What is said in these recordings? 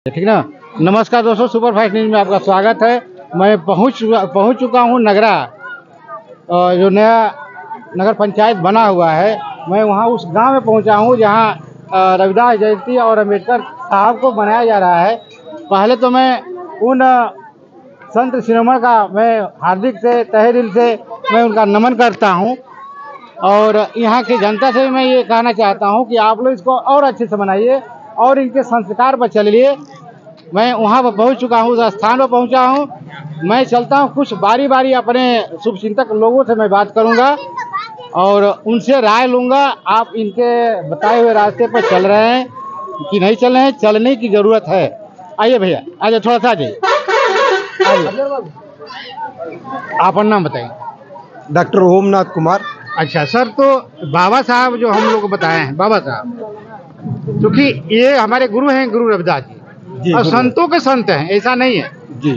ठीक ना। नमस्कार दोस्तों, सुपर फास्ट न्यूज में आपका स्वागत है। मैं पहुंच चुका हूं नगरा, जो नया नगर पंचायत बना हुआ है। मैं वहां उस गांव में पहुंचा हूं जहां रविदास जयंती और अम्बेडकर साहब को मनाया जा रहा है। पहले तो मैं उन संत शिरोमणि का मैं हार्दिक से तहे दिल से मैं उनका नमन करता हूं। और यहाँ की जनता से मैं ये कहना चाहता हूँ कि आप लोग इसको और अच्छे से मनाइए और इनके संस्कार पर चलिए। मैं वहाँ पर पहुँच चुका हूँ, उस स्थान पर पहुँचा हूँ। मैं चलता हूँ, कुछ बारी बारी अपने शुभचिंतक लोगों से मैं बात करूँगा और उनसे राय लूँगा। आप इनके बताए हुए रास्ते पर चल रहे हैं कि नहीं चल रहे हैं, चलने की ज़रूरत है। आइए भैया, आइए थोड़ा सा आइए। आप अपना नाम बताएं। डॉक्टर ओमनाथ कुमार। अच्छा सर, तो बाबा साहब जो हम लोग को बताए हैं, बाबा साहब क्योंकि ये हमारे गुरु हैं, गुरु रविदास जी, और संतों के संत हैं, ऐसा नहीं है जी।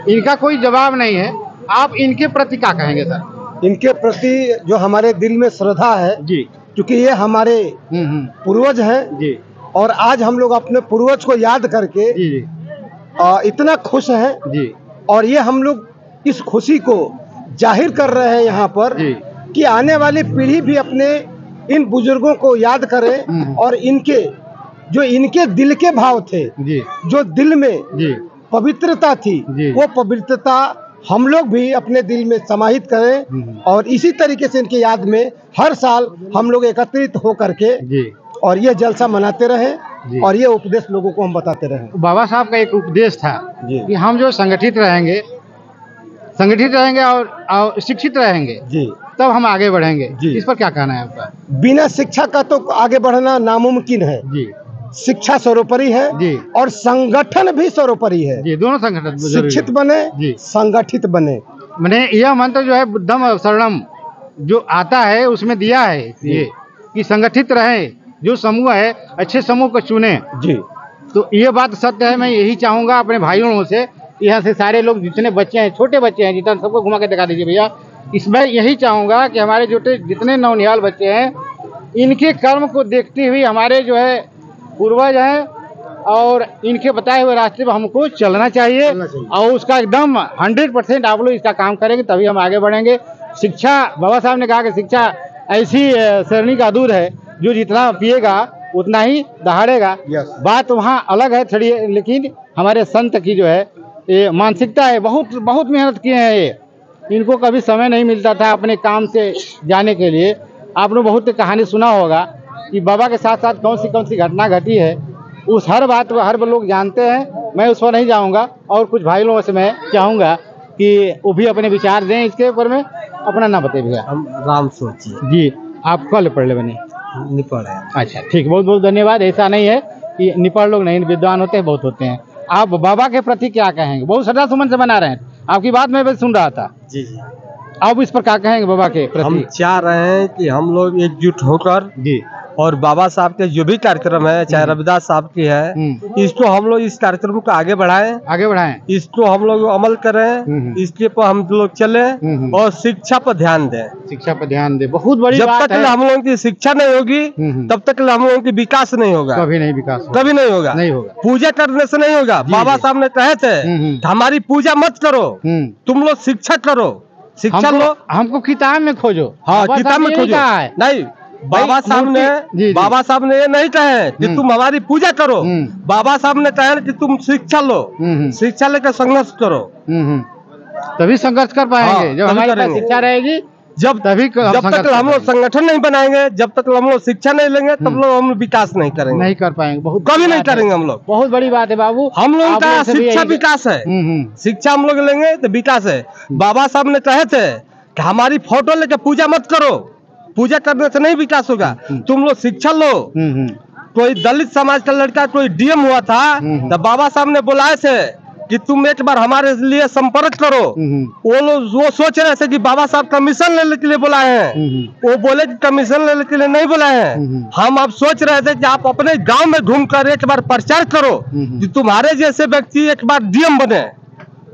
इनका कोई जवाब नहीं है। आप इनके प्रति क्या कहेंगे सर? इनके प्रति जो हमारे दिल में श्रद्धा है जी, क्योंकि ये हमारे पूर्वज हैं जी, और आज हम लोग अपने पूर्वज को याद करके जी, इतना खुश हैं जी, और ये हम लोग इस खुशी को जाहिर कर रहे हैं यहाँ पर जी, कि आने वाली पीढ़ी भी अपने इन बुजुर्गों को याद करे और इनके जो इनके दिल के भाव थे, जी, जो दिल में जी, पवित्रता थी, वो पवित्रता हम लोग भी अपने दिल में समाहित करें और इसी तरीके से इनकी याद में हर साल हम लोग एकत्रित हो करके और ये जलसा मनाते रहे और ये उपदेश लोगों को हम बताते रहे। बाबा साहब का एक उपदेश था कि हम जो संगठित रहेंगे और शिक्षित रहेंगे जी, तब हम आगे बढ़ेंगे जी। इस पर क्या कहना है आपका? बिना शिक्षा का तो आगे बढ़ना नामुमकिन है जी। शिक्षा सर्वोपरि है जी, और संगठन भी सर्वोपरि है जी। दोनों संगठन शिक्षित बने जी, संगठित बने। मैंने यह मंत्र जो है बुद्धम शरणम जो आता है उसमें दिया है ये कि संगठित रहे, जो समूह है अच्छे समूह को चुने जी। तो ये बात सत्य है। मैं यही चाहूँगा अपने भाइयों से, यहाँ से सारे लोग जितने बच्चे हैं, छोटे बच्चे हैं, जितना सबको घुमा के दिखा दीजिए भैया। इसमें यही चाहूँगा कि हमारे जो जितने नौनिहाल बच्चे हैं, इनके कर्म को देखते हुए हमारे जो है पूर्वज हैं और इनके बताए हुए रास्ते पर हमको चलना चाहिए और उसका एकदम 100% आप लोग इसका काम करेंगे तभी हम आगे बढ़ेंगे। शिक्षा, बाबा साहब ने कहा कि शिक्षा ऐसी श्रेणी का दूध है जो जितना पिएगा उतना ही दहाड़ेगा। बात वहाँ अलग है थोड़ी, लेकिन हमारे संत की जो है ये मानसिकता है, बहुत बहुत मेहनत किए हैं ये। इनको कभी समय नहीं मिलता था अपने काम से जाने के लिए। आपने बहुत कहानी सुना होगा कि बाबा के साथ साथ कौन सी घटना घटी है, उस हर बात को हर लोग जानते हैं। मैं उस पर नहीं जाऊंगा और कुछ भाई लोगों से मैं चाहूँगा कि वो भी अपने विचार दें इसके ऊपर में। अपना नाम बताइए भैया। हम राम सोची जी। आप कल पढ़ ले बने? निपड़ है। अच्छा ठीक, बहुत बहुत धन्यवाद। ऐसा नहीं है कि निपढ़ लोग नहीं विद्वान होते हैं, बहुत होते हैं। आप बाबा के प्रति क्या कहेंगे? बहुत श्रद्धा सुमन से बना रहे हैं, आपकी बात मैं भी सुन रहा था जी जी। आप इस पर क्या कहेंगे बाबा के प्रति? हम चाह रहे हैं कि हम लोग एकजुट होकर जी और बाबा साहब के जो भी कार्यक्रम है, चाहे रविदास साहब की है, इसको हम लोग इस कार्यक्रम को आगे बढ़ाएं, इसको हम लोग अमल करें, इसके पर हम लोग चलें और शिक्षा पर ध्यान दें। शिक्षा पर ध्यान दें, बहुत बड़ी जब बात तक है। हम लोगों की शिक्षा नहीं होगी तब तक हम लोगों की विकास नहीं होगा। कभी नहीं विकास होगा। कभी नहीं होगा। पूजा करने से नहीं होगा। बाबा साहब ने कहे थे हमारी पूजा मत करो, तुम लोग शिक्षा करो, शिक्षा लो। हमको किताब में खोजो। हाँ, किताब में खोजो। नहीं, बाबा साहब ने ये नहीं कहे कि तुम हमारी पूजा करो। बाबा साहब ने कहे कि तुम शिक्षा लो, शिक्षा लेकर संघर्ष करो, तभी संघर्ष कर पाएंगे। जब हमारे पास शिक्षा रहेगी जब तक हम लोग संगठन नहीं बनाएंगे, जब तक हम लोग शिक्षा नहीं लेंगे तब लोग हम विकास नहीं करेंगे, नहीं कर पाएंगे। बहुत कभी नहीं करेंगे हम लोग। बहुत बड़ी बात है बाबू। हम लोग का शिक्षा विकास है, शिक्षा हम लोग लेंगे तो विकास है। बाबा साहब ने कहे थे कि हमारी फोटो लेकर पूजा मत करो, पूजा करने से नहीं विकास होगा, तुम लोग शिक्षा लो। कोई दलित समाज का लड़का कोई डीएम हुआ था तो बाबा साहब ने बुलाए थे कि तुम एक बार हमारे लिए संपर्क करो। वो सोच रहे थे कि बाबा साहब कमीशन लेने के लिए बुलाए हैं, वो बोले कि कमीशन लेने के लिए नहीं बुलाए हैं। हम अब सोच रहे थे कि आप अपने गांव में घूमकर एक बार प्रचार करो कि तुम्हारे जैसे व्यक्ति एक बार डीएम बने,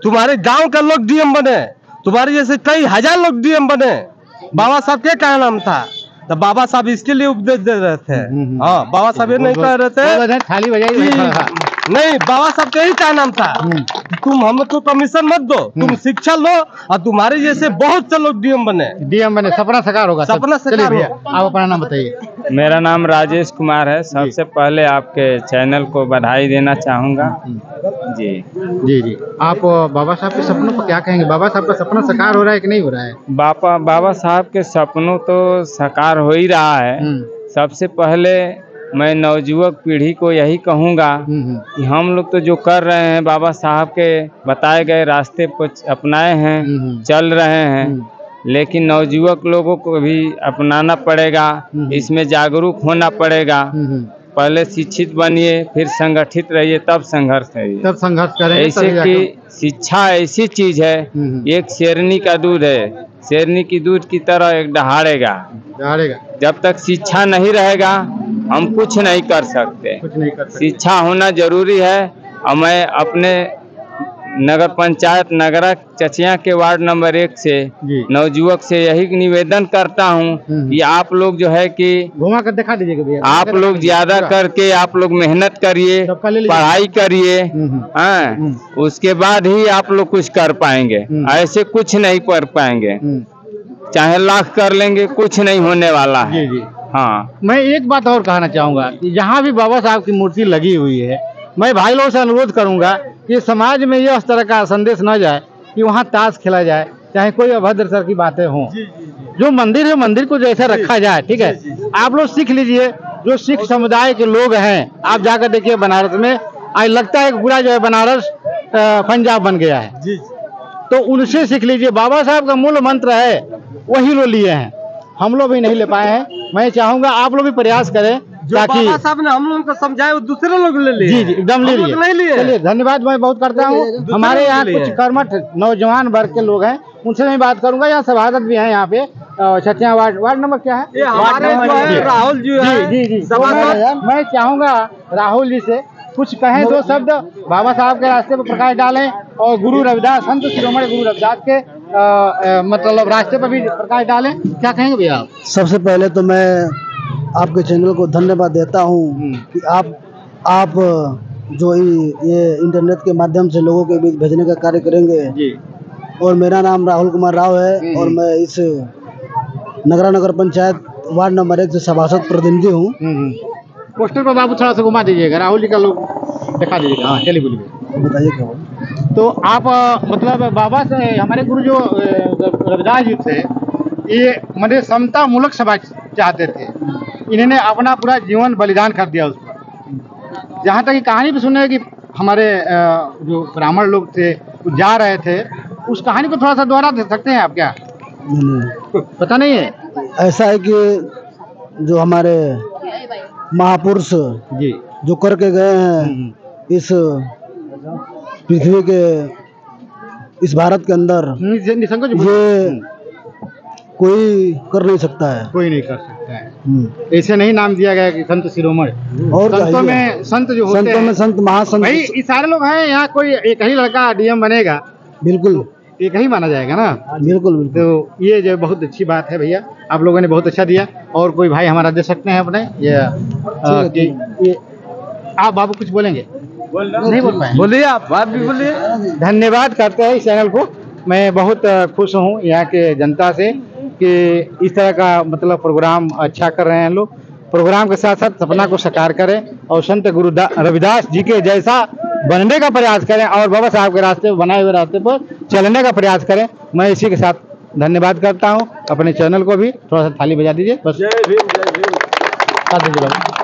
तुम्हारे गांव का लोग डीएम बने, तुम्हारे जैसे कई हजार लोग डीएम बने। बाबा साहब क्या क्या नाम था, तो बाबा साहब इसके लिए उपदेश दे रहे थे। हाँ, बाबा साहब ये नहीं कह रहे थे। थाली बजाइए। नहीं, बाबा साहब का यही क्या नाम था, तुम हमको कमीशन मत दो, तुम शिक्षा लो और तुम्हारे जैसे बहुत से लोग डीएम बने, सपना साकार होगा, सपना साकार होगा। आप अपना नाम बताइए। मेरा नाम राजेश कुमार है। सबसे पहले आपके चैनल को बधाई देना चाहूँगा। जी जी जी। आप बाबा साहब के सपनों को क्या कहेंगे? बाबा साहब का सपना साकार हो रहा है कि नहीं हो रहा है? बाबा साहब के सपनों तो साकार हो ही रहा है। सबसे पहले मैं नवयुवक पीढ़ी को यही कहूँगा कि हम लोग तो जो कर रहे हैं बाबा साहब के बताए गए रास्ते पर अपनाए हैं, चल रहे हैं, लेकिन नवयुवक लोगों को भी अपनाना पड़ेगा, इसमें जागरूक होना पड़ेगा। पहले शिक्षित बनिए, फिर संगठित रहिए, तब संघर्ष करिए, तब संघर्ष करेंगे। ऐसे कि शिक्षा ऐसी चीज है, एक शेरनी का दूध है, शेरनी की दूध की तरह एक दहाड़ेगा। जब तक शिक्षा नहीं रहेगा हम कुछ नहीं कर सकते। शिक्षा होना जरूरी है। और मैं अपने नगर पंचायत नगरा चचिया के वार्ड नंबर 1 से नवयुवक से यही निवेदन करता हूं कि आप लोग जो है कि घुमा कर दिखा दीजिएगा भैया। आप लोग ज्यादा करके आप लोग मेहनत करिए, पढ़ाई करिए, उसके बाद ही आप लोग कुछ कर पाएंगे। ऐसे कुछ नहीं कर पाएंगे, चाहे लाख कर लेंगे, कुछ नहीं होने वाला है। जी। हाँ, मैं एक बात और कहना चाहूँगा कि जहाँ भी बाबा साहब की मूर्ति लगी हुई है, मैं भाई लोगों से अनुरोध करूँगा कि समाज में यह इस तरह का संदेश न जाए कि वहाँ ताश खेला जाए, चाहे कोई अभद्र सर की बातें हों। जो मंदिर है मंदिर को जैसा रखा जाए, ठीक है। आप लोग सीख लीजिए, जो सिख समुदाय के लोग हैं, आप जाकर देखिए बनारस में, आज लगता है कि पूरा जो है बनारस पंजाब बन गया है। तो उनसे सीख लीजिए। बाबा साहब का मूल मंत्र है, वही लोग लिए हैं, हम लोग भी नहीं ले पाए हैं। मैं चाहूंगा आप लोग भी प्रयास करें ताकि बाबा साहब ने हम लोगों को समझाया वो दूसरे लोग ले लिए। जी एकदम ले लिए, नहीं लिए। चलिए धन्यवाद मैं बहुत करता हूँ। हमारे यहाँ कुछ कर्मठ नौजवान वर्ग के लोग हैं, उनसे मैं बात करूंगा। यहाँ सभासद भी हैं यहाँ पे, छठिया वार्ड नंबर क्या है? राहुल जी जी। मैं चाहूंगा राहुल जी से कुछ कहें, दो शब्द बाबा साहब के रास्ते पर प्रकाश डालें और गुरु रविदास, संत शिरोमणि गुरु रविदास के मतलब रास्ते पर भी प्रकाश डालें। क्या कहेंगे भैया आप? सबसे पहले तो मैं आपके चैनल को धन्यवाद देता हूं कि आप जो ये इंटरनेट के माध्यम से लोगों के बीच भेजने का कार्य करेंगे जी। और मेरा नाम राहुल कुमार राव है और मैं इस नगर पंचायत वार्ड नंबर 1 से सभासद प्रतिनिधि हूँ। पोस्टर पर बाबू थोड़ा सा घुमा दीजिएगा, राहुल जी का लोग दिखा दीजिएगा। हाँ चलिए बोलिए, बताइए क्या। तो आप मतलब बाबा से हमारे गुरु जो रविदास जी थे, ये मतलब समता मूलक समाज चाहते थे। इन्होंने अपना पूरा जीवन बलिदान कर दिया उस पर। जहाँ तक कि कहानी भी सुने कि हमारे जो ब्राह्मण लोग थे वो जा रहे थे, उस कहानी को थोड़ा सा दोहरा दे सकते हैं आप क्या? पता नहीं है। ऐसा है कि जो हमारे महापुरुष जी जो करके गए हैं इस पृथ्वी के, इस भारत के अंदर, ये कोई कर नहीं सकता है, कोई नहीं कर सकता है। ऐसे नहीं नाम दिया गया कि संत शिरोमणि। और संतों में संत जो होते हैं, संत महासंत भाई ये सारे लोग हैं। यहाँ कोई एक ही लड़का डीएम बनेगा, बिल्कुल एक ही माना जाएगा ना। बिल्कुल। तो ये जो बहुत अच्छी बात है भैया, आप लोगों ने बहुत अच्छा दिया। और कोई भाई हमारा दे सकते हैं अपने ये आप बाबू कुछ बोलेंगे? नहीं बोल पाए? बोलिए, आप बात भी बोलिए। धन्यवाद करते हैं इस चैनल को। मैं बहुत खुश हूँ यहाँ के जनता से कि इस तरह का मतलब प्रोग्राम अच्छा कर रहे हैं लोग। प्रोग्राम के साथ साथ सपना को साकार करें और संत गुरु रविदास जी के जैसा बनने का प्रयास करें और बाबा साहब के रास्ते बनाए हुए रास्ते पर चलने का प्रयास करें। मैं इसी के साथ धन्यवाद करता हूँ। अपने चैनल को भी थोड़ा सा थाली बजा दीजिए बस। जय भीम, जय भीम।